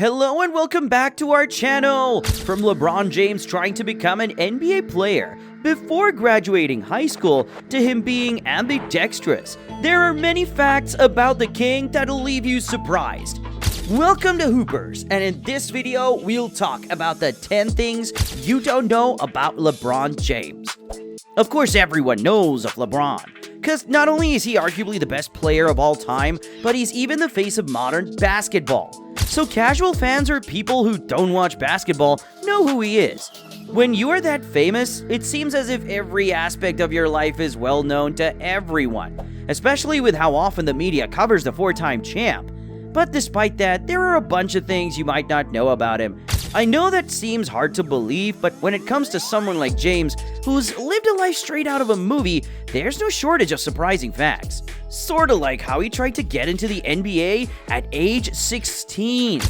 Hello and welcome back to our channel! From LeBron James trying to become an NBA player before graduating high school to him being ambidextrous, there are many facts about the king that'll leave you surprised. Welcome to Hoopers, and in this video, we'll talk about the 10 things you don't know about LeBron James. Of course, everyone knows of LeBron, because not only is he arguably the best player of all time, but he's even the face of modern basketball. So casual fans or people who don't watch basketball know who he is. When you are that famous, it seems as if every aspect of your life is well known to everyone, especially with how often the media covers the four-time champ. But despite that, there are a bunch of things you might not know about him. I know that seems hard to believe, but when it comes to someone like James, who's lived a life straight out of a movie, there's no shortage of surprising facts. Sorta like how he tried to get into the NBA at age 16.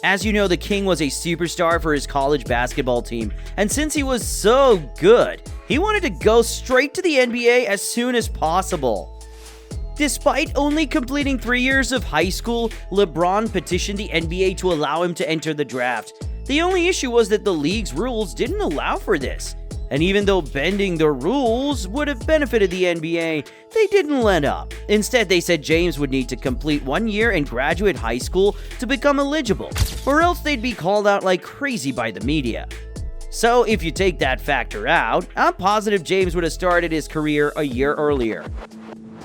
As you know, the king was a superstar for his college basketball team, and since he was so good, he wanted to go straight to the NBA as soon as possible. Despite only completing 3 years of high school, LeBron petitioned the NBA to allow him to enter the draft. The only issue was that the league's rules didn't allow for this. And even though bending the rules would have benefited the NBA, they didn't let up. Instead, they said James would need to complete 1 year in graduate high school to become eligible, or else they'd be called out like crazy by the media. So if you take that factor out, I'm positive James would have started his career a year earlier.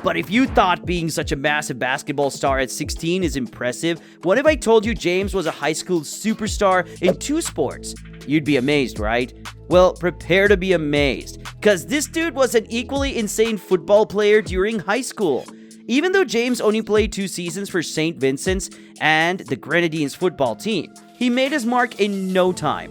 But if you thought being such a massive basketball star at 16 is impressive, what if I told you James was a high school superstar in 2 sports? You'd be amazed, right? Well, prepare to be amazed, because this dude was an equally insane football player during high school. Even though James only played 2 seasons for St. Vincent's and the Grenadines football team, he made his mark in no time.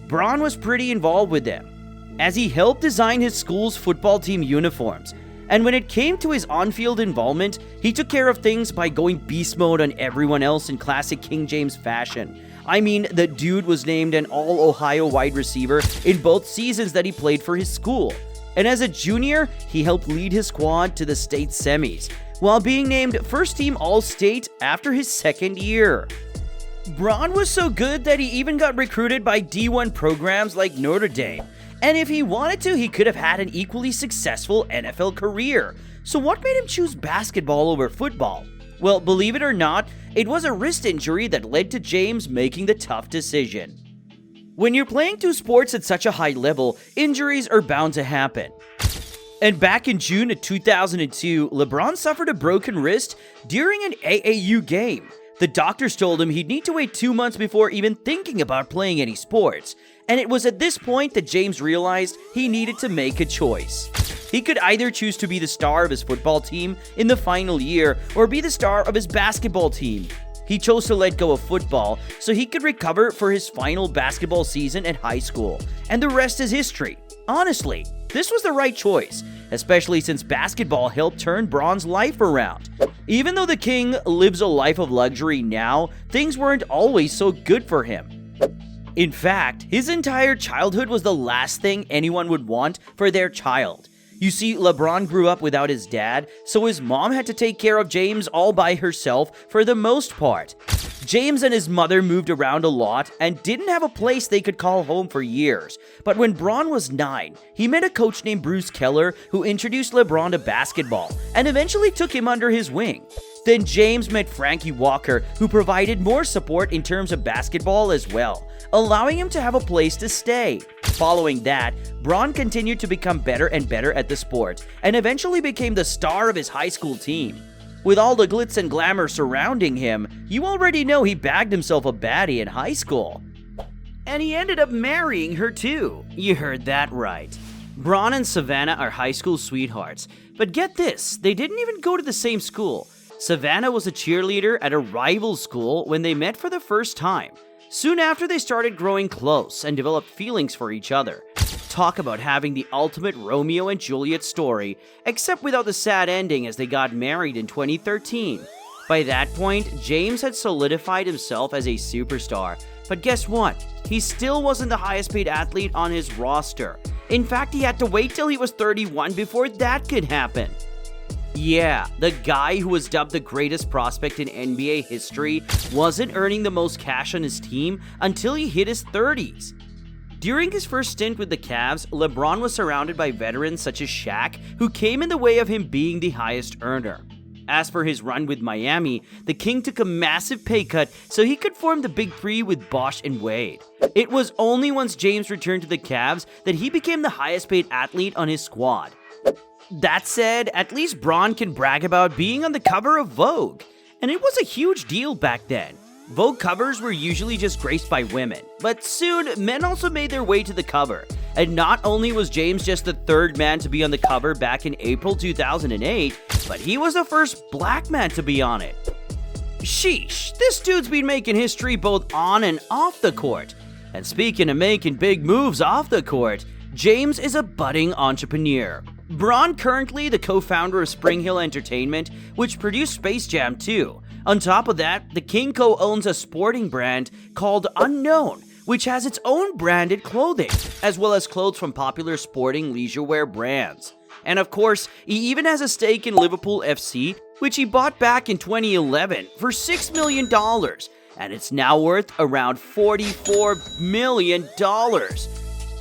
Bron was pretty involved with them, as he helped design his school's football team uniforms. And when it came to his on-field involvement, he took care of things by going beast mode on everyone else in classic King James fashion. I mean, the dude was named an All-Ohio wide receiver in both seasons that he played for his school. And as a junior, he helped lead his squad to the state semis, while being named first-team All-State after his second year. Bron was so good that he even got recruited by D1 programs like Notre Dame. And if he wanted to, he could have had an equally successful NFL career. So what made him choose basketball over football? Well, believe it or not, it was a wrist injury that led to James making the tough decision. When you're playing 2 sports at such a high level, injuries are bound to happen. And back in June of 2002, LeBron suffered a broken wrist during an AAU game. The doctors told him he'd need to wait 2 months before even thinking about playing any sports. And it was at this point that James realized he needed to make a choice. He could either choose to be the star of his football team in the final year or be the star of his basketball team. He chose to let go of football so he could recover for his final basketball season at high school. And the rest is history. Honestly, this was the right choice, especially since basketball helped turn Bron's life around. Even though the king lives a life of luxury now, things weren't always so good for him. In fact, his entire childhood was the last thing anyone would want for their child. You see, LeBron grew up without his dad, so his mom had to take care of James all by herself for the most part. James and his mother moved around a lot and didn't have a place they could call home for years. But when Bron was 9, he met a coach named Bruce Keller who introduced LeBron to basketball and eventually took him under his wing. Then James met Frankie Walker, who provided more support in terms of basketball as well, allowing him to have a place to stay. Following that, Bron continued to become better and better at the sport, and eventually became the star of his high school team. With all the glitz and glamour surrounding him, you already know he bagged himself a baddie in high school. And he ended up marrying her too. You heard that right. Bron and Savannah are high school sweethearts. But get this, they didn't even go to the same school. Savannah was a cheerleader at a rival school when they met for the first time. Soon after, they started growing close and developed feelings for each other. Talk about having the ultimate Romeo and Juliet story, except without the sad ending as they got married in 2013. By that point, James had solidified himself as a superstar. But guess what? He still wasn't the highest paid athlete on his roster. In fact, he had to wait till he was 31 before that could happen. Yeah, the guy who was dubbed the greatest prospect in NBA history wasn't earning the most cash on his team until he hit his 30s. During his first stint with the Cavs, LeBron was surrounded by veterans such as Shaq, who came in the way of him being the highest earner. As for his run with Miami, the King took a massive pay cut so he could form the Big Three with Bosh and Wade. It was only once James returned to the Cavs that he became the highest paid athlete on his squad. That said, at least Bron can brag about being on the cover of Vogue, and it was a huge deal back then. Vogue covers were usually just graced by women, but soon men also made their way to the cover, and not only was James just the third man to be on the cover back in April 2008, but he was the first black man to be on it. Sheesh, this dude's been making history both on and off the court. And speaking of making big moves off the court, James is a budding entrepreneur. Bron currently the co-founder of Spring Hill Entertainment, which produced Space Jam 2. On top of that, the King co-owns a sporting brand called Unknown, which has its own branded clothing, as well as clothes from popular sporting leisure wear brands. And of course, he even has a stake in Liverpool FC, which he bought back in 2011 for $6 million, and it's now worth around $44 million.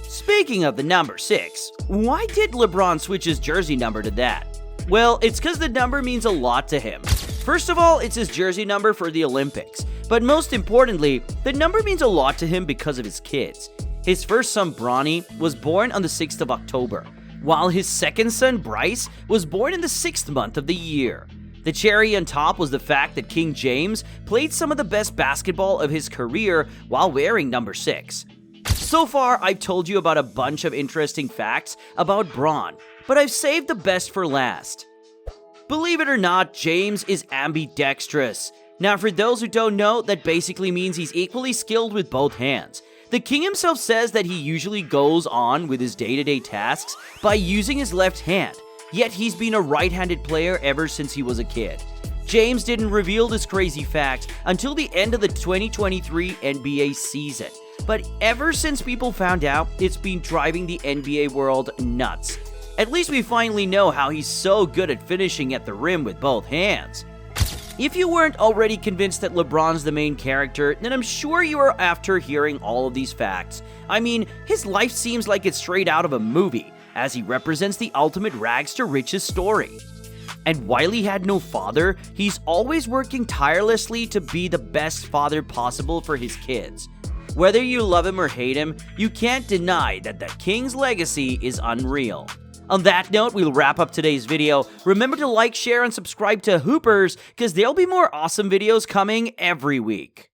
Speaking of the number 6, why did LeBron switch his jersey number to that? Well, it's because the number means a lot to him. First of all, it's his jersey number for the Olympics, but most importantly, the number means a lot to him because of his kids. His first son, Bronny, was born on the 6th of October, while his second son, Bryce, was born in the 6th month of the year. The cherry on top was the fact that King James played some of the best basketball of his career while wearing number 6. So far, I've told you about a bunch of interesting facts about Bron, but I've saved the best for last. Believe it or not, James is ambidextrous. Now, for those who don't know, that basically means he's equally skilled with both hands. The King himself says that he usually goes on with his day-to-day tasks by using his left hand, yet he's been a right-handed player ever since he was a kid. James didn't reveal this crazy fact until the end of the 2023 NBA season, but ever since people found out, it's been driving the NBA world nuts. At least we finally know how he's so good at finishing at the rim with both hands. If you weren't already convinced that LeBron's the main character, then I'm sure you are after hearing all of these facts. I mean, his life seems like it's straight out of a movie, as he represents the ultimate rags to riches story. And while he had no father, he's always working tirelessly to be the best father possible for his kids. Whether you love him or hate him, you can't deny that the King's legacy is unreal. On that note, we'll wrap up today's video. Remember to like, share, and subscribe to Hoopers, because there'll be more awesome videos coming every week.